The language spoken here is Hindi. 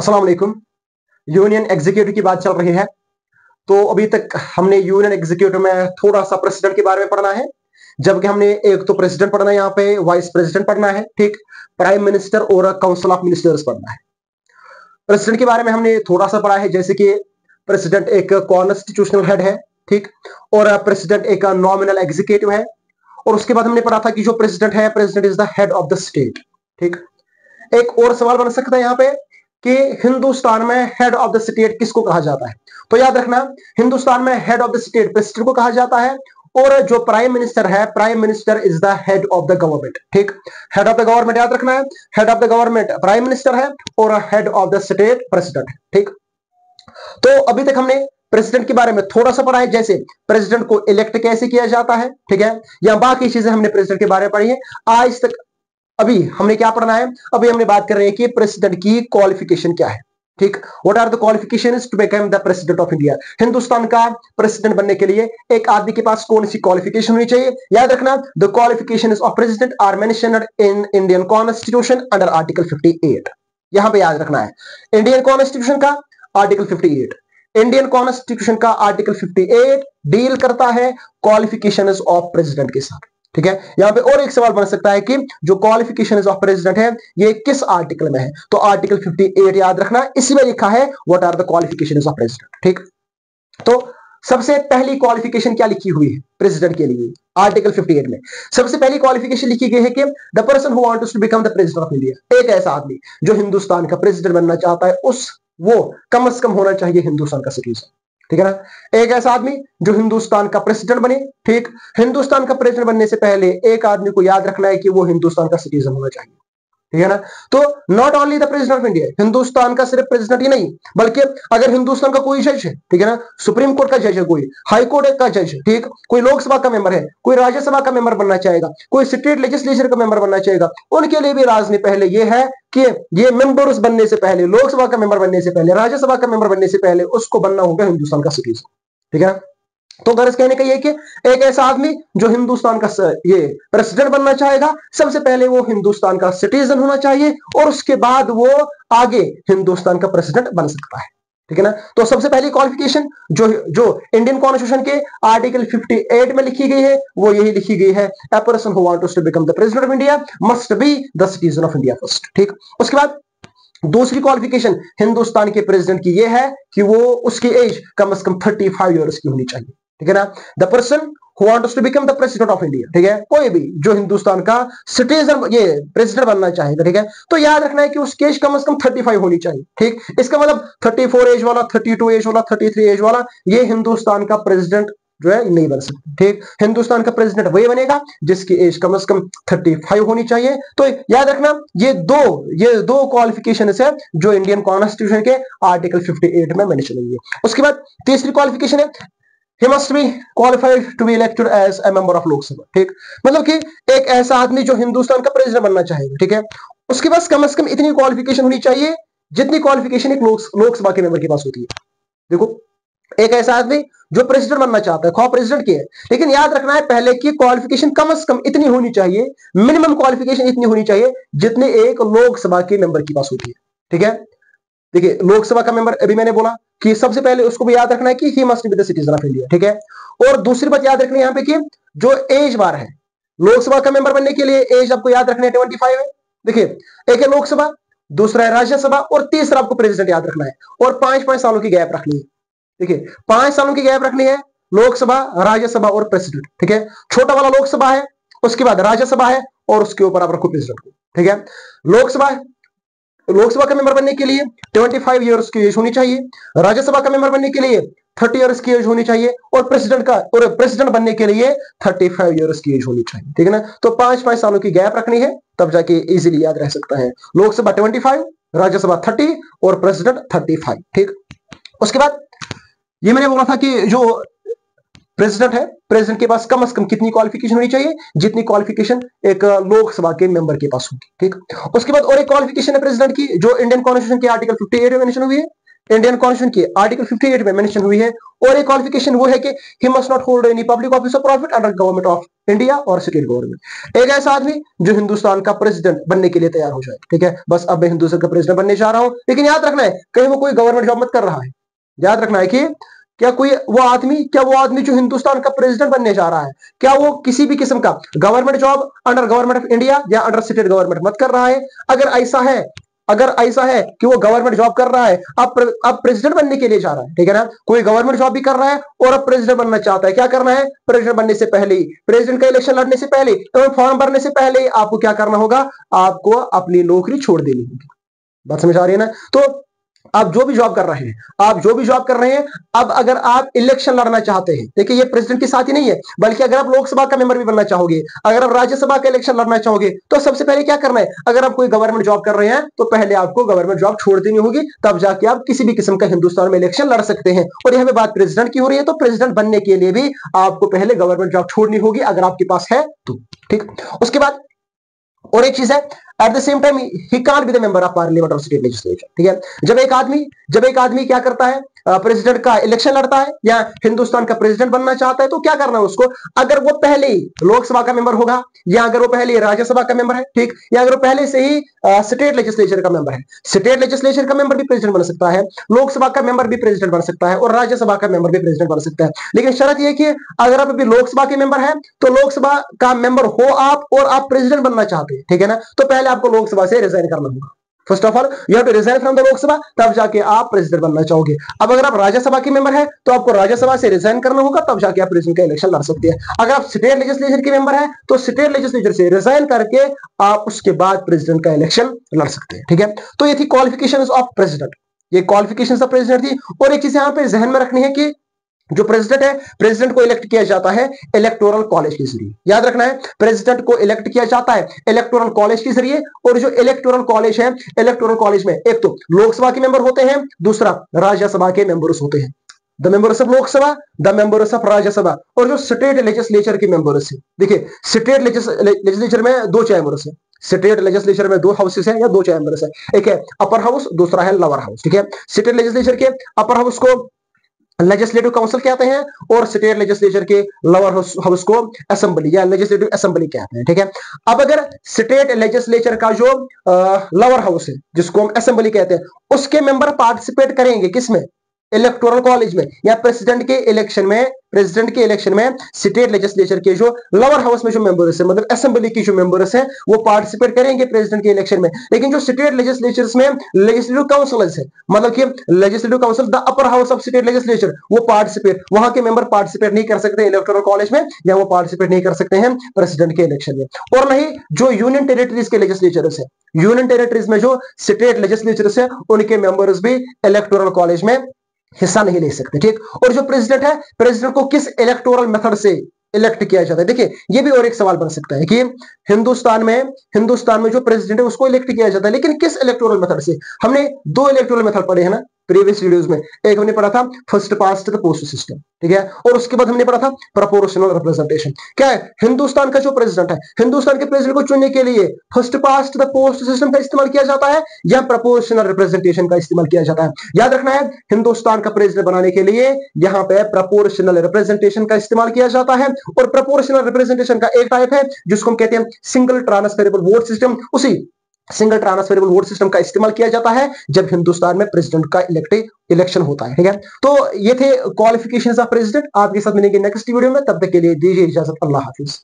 अस्सलाम वालेकुम। यूनियन एग्जीक्यूटिव की बात चल रही है। तो अभी तक हमने यूनियन एग्जीक्यूटिव में थोड़ा सा प्रेसिडेंट के बारे में पढ़ना है, जबकि हमने एक तो प्रेसिडेंट पढ़ना है, यहाँ पे वाइस प्रेसिडेंट पढ़ना है, ठीक, प्राइम मिनिस्टर और काउंसिल ऑफ मिनिस्टर्स पढ़ना है। प्रेसिडेंट के बारे में हमने थोड़ा सा पढ़ा है, जैसे कि प्रेसिडेंट एक कॉन्स्टिट्यूशनल हेड है, ठीक, और प्रेसिडेंट एक नॉमिनल एग्जीक्यूटिव है। और उसके बाद हमने पढ़ा था कि जो प्रेसिडेंट है, president is the head of the state, ठीक। एक और सवाल बन सकता है यहाँ पे कि हिंदुस्तान में हेड ऑफ द स्टेट किसको कहा जाता है। तो याद रखना, हिंदुस्तान में head of the state president को कहा जाता है, और जो प्राइम मिनिस्टर है, prime minister is the head of the government, ठीक। हेड ऑफ द गवर्नमेंट याद रखना है, head of the government prime minister है और head of the state president है, ठीक। तो अभी तक हमने प्रेसिडेंट के बारे में थोड़ा सा पढ़ा है, जैसे प्रेसिडेंट को इलेक्ट कैसे किया जाता है, ठीक है, या बाकी चीजें हमने प्रेसिडेंट के बारे में पढ़ी है आज तक। अभी हमने क्या पढ़ना है, अभी हमने बात कर रहे हैं कि प्रेसिडेंट की क्वालिफिकेशन क्या है, ठीक। What are the qualifications to become the president of India. Hindustan का प्रेसिडेंट बनने के लिए एक आदमी के पास कौन सी क्वालिफिकेशन होनी चाहिए। याद रखना, the qualifications of president are mentioned in Indian constitution under article 58। यहां पे याद रखना है, इंडियन कॉन्स्टिट्यूशन का आर्टिकल 58, इंडियन कॉन्स्टिट्यूशन का आर्टिकल 58 डील करता है क्वालिफिकेशंस ऑफ प्रेसिडेंट के साथ, ठीक है। यहां पे और एक सवाल बन सकता है कि जो क्वालिफिकेशंस ऑफ प्रेसिडेंट है ये किस आर्टिकल में है। तो आर्टिकल 58 याद रखना, इसी में लिखा है what are the qualifications of president, ठीक। तो सबसे पहली क्वालिफिकेशन क्या लिखी हुई है प्रेसिडेंट के लिए, आर्टिकल 58 में सबसे पहली क्वालिफिकेशन लिखी गई है कि the person who wants to become the president of India. एक ऐसा आदमी जो हिंदुस्तान का प्रेसिडेंट बनना चाहता है, वो कम से कम होना चाहिए हिंदुस्तान का सिटीजन, ठीक है ना। एक ऐसा आदमी जो हिंदुस्तान का प्रेसिडेंट बने, ठीक। हिंदुस्तान का प्रेसिडेंट बनने से पहले एक आदमी को याद रखना है कि वो हिंदुस्तान का सिटीजन होना चाहिए, ठीक है ना। तो not only the president of India, Hindustan का सिर्फ प्रेसिडेंट ही नहीं, बल्कि अगर हिंदुस्तान का कोई जज है, ठीक है ना, सुप्रीम कोर्ट का जज है, कोई हाई कोर्ट का जज है, ठीक, कोई लोकसभा का मेंबर है, कोई राज्यसभा का मेंबर बनना चाहेगा, कोई स्टेट लेजिस्लेचर का मेंबर बनना चाहेगा, उनके लिए भी राज ने पहले यह है कि ये मेंबर्स बनने से पहले, लोकसभा का मेंबर बनने से पहले, राज्यसभा का मेंबर बनने से पहले उसको बनना होगा हिंदुस्तान का सिटीजन, ठीक है। तो गर्ज कहने का ये कि एक ऐसा आदमी जो हिंदुस्तान का ये प्रेसिडेंट बनना चाहेगा, सबसे पहले वो हिंदुस्तान का सिटीजन होना चाहिए, और उसके बाद वो आगे हिंदुस्तान का प्रेसिडेंट बन सकता है, ठीक है ना। तो सबसे पहली क्वालिफिकेशन जो इंडियन कॉन्स्टिट्यूशन के आर्टिकल 58 में लिखी गई है, वो यही लिखी गई है, a person who wants to become the president of India must be the citizen of India first, ठीक। उसके बाद दूसरी क्वालिफिकेशन हिंदुस्तान के प्रेसिडेंट की यह है कि वो उसकी एज कम से कम 35 ईयर्स की होनी चाहिए, ठीक है ना। The person who wants to become the president of India, ठीक है, कोई भी जो हिंदुस्तान का सिटीजन ये प्रेसिडेंट बनना चाहेगा, ठीक है, तो याद रखना है कि उसकी एज कम से कम 35 होनी चाहिए, ठीक। इसका मतलब 34 एज वाला, 32 एज वाला, 33 एज वाला ये हिंदुस्तान का प्रेसिडेंट जो है नहीं बन सकता, ठीक। हिंदुस्तान का प्रेसिडेंट वही बनेगा जिसकी एज कम से कम 35 होनी चाहिए। तो याद रखना, ये दो क्वालिफिकेशन है जो इंडियन कॉन्स्टिट्यूशन के आर्टिकल 58 में मेंशन हुई है। उसके बाद तीसरी क्वालिफिकेशन है, he must be qualified to be elected as a member of लोक सभा, ठीक। मतलब कि एक ऐसा आदमी जो हिंदुस्तान का प्रेसिडेंट बनना चाहेगा, ठीक है, उसके पास कम से कम इतनी क्वालिफिकेशन होनी चाहिए जितनी क्वालिफिकेशन एक लोकसभा के मेंबर के पास होती है। देखो, एक ऐसा आदमी जो प्रेसिडेंट बनना चाहता है, खौ प्रेसिडेंट की है, लेकिन याद रखना है पहले की क्वालिफिकेशन कम से कम इतनी होनी चाहिए, मिनिमम क्वालिफिकेशन इतनी होनी चाहिए जितने एक लोकसभा के मेंबर के पास होती है, ठीक है। देखिए, लोकसभा का मेंबर अभी मैंने बोला कि सबसे पहले उसको भी याद रखना है कि he must be the citizen of India, ठीक है। और दूसरी बात याद रखनी है यहाँ पे कि जो एज बार है लोकसभा का मेंबर बनने के लिए, एज आपको याद रखना है 25 है। देखिए, एक है लोकसभा, दूसरा है राज्यसभा, और तीसरा आपको प्रेसिडेंट याद रखना है, और 5-5 सालों की गैप रखनी है। देखिए, 5 सालों की गैप रखनी है, लोकसभा, राज्यसभा और प्रेसिडेंट, ठीक है। छोटा वाला लोकसभा है, उसके बाद राज्यसभा है, और उसके ऊपर आप रखो प्रेसिडेंट को, ठीक है। लोकसभा का मेंबर बनने के लिए 25 ईयर्स की एज होनी चाहिए, राज्यसभा का मेंबर बनने के लिए 30 ईयर्स की एज होनी चाहिए, और प्रेसिडेंट बनने के लिए 35 ईयर्स की एज होनी चाहिए, ठीक है ना। तो 5-5 सालों की गैप रखनी है, तब जाके इजीली याद रह सकता है। लोकसभा 25, राज्यसभा 30 और प्रेसिडेंट 35, ठीक। उसके बाद ये मैंने बोला था कि जो प्रेसिडेंट है, प्रेसिडेंट के पास कम से कम कितनी क्वालिफिकेशन होनी चाहिए, जितनी क्वालिफिकेशन एक लोकसभा के मेंबर के पास होगी, ठीक। उसके बाद और एक क्वालिफिकेशन है प्रेसिडेंट की जो इंडियन कॉन्स्टिट्यूशन के आर्टिकल 58 में मेंशन हुई है, इंडियन कॉन्स्टिट्यूशन की आर्टिकल 58 में मेंशन हुई है। और एक क्वालिफिकेशन वो है कि he must not hold any public office of profit under government of India और स्टेट गवर्नमेंट। एक ऐसा आदमी जो हिंदुस्तान का प्रेसिडेंट बनने के लिए तैयार हो जाए, ठीक है, बस अब मैं हिंदुस्तान का प्रेसिडेंट बनने जा रहा हूं, लेकिन याद रखना है कहीं वो कोई गवर्नमेंट जॉब मत कर रहा है। याद रखना है कि क्या वो आदमी जो हिंदुस्तान का प्रेसिडेंट बनने जा रहा है, क्या वो किसी भी किस्म का government job under government of India या अंडर स्टेट गवर्नमेंट मत कर रहा है। अगर ऐसा है कि वो गवर्नमेंट जॉब कर रहा है, अब प्रेसिडेंट बनने के लिए जा रहा है, ठीक है ना, कोई गवर्नमेंट जॉब भी कर रहा है और अब प्रेसिडेंट बनना चाहता है, क्या करना है, प्रेसिडेंट बनने से पहले ही, प्रेसिडेंट का इलेक्शन लड़ने से पहले तो फॉर्म भरने से पहले ही आपको क्या करना होगा, आपको अपनी नौकरी छोड़ देनी होगी। बात समझ आ रही है ना? तो आप जो भी जॉब कर रहे हैं, अब अगर आप इलेक्शन लड़ना चाहते हैं, देखिए ये प्रेसिडेंट के साथ ही नहीं है, बल्कि अगर आप लोकसभा का मेंबर भी बनना चाहोगे, अगर आप राज्यसभा का इलेक्शन लड़ना चाहोगे, तो सबसे पहले क्या करना है, अगर आप कोई गवर्नमेंट जॉब कर रहे हैं तो पहले आपको गवर्नमेंट जॉब छोड़ देनी होगी, तब जाके आप किसी भी किस्म का हिंदुस्तान में इलेक्शन लड़ सकते हैं। और यहां पे बात प्रेसिडेंट की हो रही है, तो प्रेसिडेंट बनने के लिए भी आपको पहले गवर्नमेंट जॉब छोड़नी होगी, अगर आपके पास है तो। ठीक, उसके बाद और एक चीज है, at the same time he can't be the member of parliament और स्टेट लेजिस्लेचर। ठीक है, जब एक आदमी क्या करता है, प्रेसिडेंट का इलेक्शन लड़ता है या हिंदुस्तान का प्रेसिडेंट बनना चाहता है, तो क्या करना है उसको, अगर वो पहले ही लोकसभा का मेंबर होगा, या अगर वो पहले ही राज्यसभा का मेंबर है, ठीक, या अगर वो पहले से ही स्टेट लेजिस्लेचर का मेंबर है, स्टेट लेजिस्लेचर का मेंबर भी प्रेसिडेंट बन सकता है, लोकसभा का मेंबर भी प्रेसिडेंट बन सकता है और राज्यसभा का मेंबर भी प्रेसिडेंट बन सकता है। लेकिन शर्त यह कि अगर आप अभी लोकसभा के मेंबर है, तो लोकसभा का मेंबर हो आप और आप प्रेसिडेंट बनना चाहते हैं, ठीक है ना, तो पहले आपको लोकसभा से रिजाइन करना होगा। First of all you have to resign from the Lok Sabha, तब जाके आप प्रेसिडेंट बनना चाहोगे। अब अगर आप राज्यसभा के मेंबर है, तो आपको राज्यसभा से रिजाइन करना होगा, तब जाके आप प्रेसिडेंट का इलेक्शन लड़ सकते हैं। अगर आप स्टेट लेजिस्लेचर के मेंबर है, तो स्टेट लेजिस्लेचर से रिजाइन करके आप उसके बाद प्रेसिडेंट का इलेक्शन लड़ सकते हैं। ठीक है, तो ये थी क्वालिफिकेशंस ऑफ प्रेसिडेंट, ये क्वालिफिकेशंस ऑफ प्रेसिडेंट थी। और एक चीज यहां पे जहन में रखनी है कि जो प्रेसिडेंट है, प्रेसिडेंट को इलेक्ट किया जाता है इलेक्टोरल कॉलेज के जरिए। याद रखना है, प्रेसिडेंट को इलेक्ट किया जाता है इलेक्टोरल कॉलेज के जरिए। और जो इलेक्टोरल कॉलेज है, इलेक्टोरल कॉलेज में एक तो लोकसभा के मेंबर होते हैं, दूसरा राज्यसभा के मेंबर्स होते हैं, the members of Lok Sabha, the members of Rajya Sabha. और जो स्टेट लेजिस्लेचर के मेंबर्स है, देखिए स्टेट लेजिस्लेचर में दो चैम्बर्स है, स्टेट लेजिस्लेचर में दो हाउसेस हैं या दो चैम्बर्स है, एक है अपर हाउस, दूसरा है लोअर हाउस। ठीक है, स्टेट लेजिस्लेचर के अपर हाउस को लेजिस्लेटिव काउंसिल कहते हैं और स्टेट लेजिस्लेचर के लोअर हाउस को असेंबली या लेजिस्लेटिव असेंबली कहते हैं। ठीक है, अब अगर स्टेट लेजिस्लेचर का जो लोअर हाउस है, जिसको हम असेंबली कहते हैं, उसके मेंबर पार्टिसिपेट करेंगे किसमें, इलेक्टोरल कॉलेज में, या प्रेसिडेंट के इलेक्शन में स्टेट लेजिस्लेचर के जो लोअर हाउस में जो मेंबर्स है, मतलब असेंबली की जो मेंबर्स हैं, वो पार्टिसिपेट करेंगे प्रेसिडेंट के इलेक्शन में। लेकिन जो स्टेट लेजिस्लेचर्स में लेजिस्लेटिव काउंसिल्स है, मतलब कि legislative council the upper house of state legislature, वो पार्टिसिपेट, वहां के मेंबर पार्टिसिपेट नहीं कर सकते इलेक्टोरल कॉलेज में, या वो पार्टिसिपेट नहीं कर सकते हैं प्रेसिडेंट के इलेक्शन में। और नहीं जो यूनियन टेरिटरीज के लेजिस्लेचर्स है, यूनियन टेरिटरीज में जो स्टेट लेजिस्लेचर्स है, उनके मेंबर्स भी इलेक्टोरल कॉलेज में हिस्सा नहीं ले सकते। ठीक, और जो प्रेसिडेंट है, प्रेसिडेंट को किस इलेक्टोरल मेथड से इलेक्ट किया जाता है। देखिए ये भी और एक सवाल बन सकता है कि हिंदुस्तान में जो प्रेसिडेंट है उसको इलेक्ट किया जाता है, लेकिन किस इलेक्टोरल मेथड से। हमने दो इलेक्टोरल मेथड पढ़े हैं ना प्रीवियस वीडियोस में, एक हमने पढ़ा था first past the post system, ठीक है, और उसके बाद हमने पढ़ा था प्रोपोर्शनल रिप्रेजेंटेशन। क्या है, हिंदुस्तान का जो प्रेसिडेंट है, हिंदुस्तान के प्रेसिडेंट को चुनने के लिए first past the post system का इस्तेमाल किया जाता है या प्रोपोर्शनल रिप्रेजेंटेशन का इस्तेमाल किया जाता है। याद रखना है, हिंदुस्तान का प्रेसिडेंट बनाने के लिए यहां पे प्रोपोर्शनल रिप्रेजेंटेशन का इस्तेमाल किया जाता है। और प्रोपोर्शनल रिप्रेजेंटेशन का एक टाइप है जिसको हम कहते हैं सिंगल ट्रांसफरेबल वोट सिस्टम। उसी सिंगल ट्रांसफरेबल वोट सिस्टम का इस्तेमाल किया जाता है जब हिंदुस्तान में प्रेसिडेंट का इलेक्शन होता है। ठीक है, तो ये थे क्वालिफिकेशंस ऑफ प्रेसिडेंट। आपके साथ मिलेंगे नेक्स्ट वीडियो में, तब तक के लिए दीजिए इजाजत, अल्लाह हाफिज।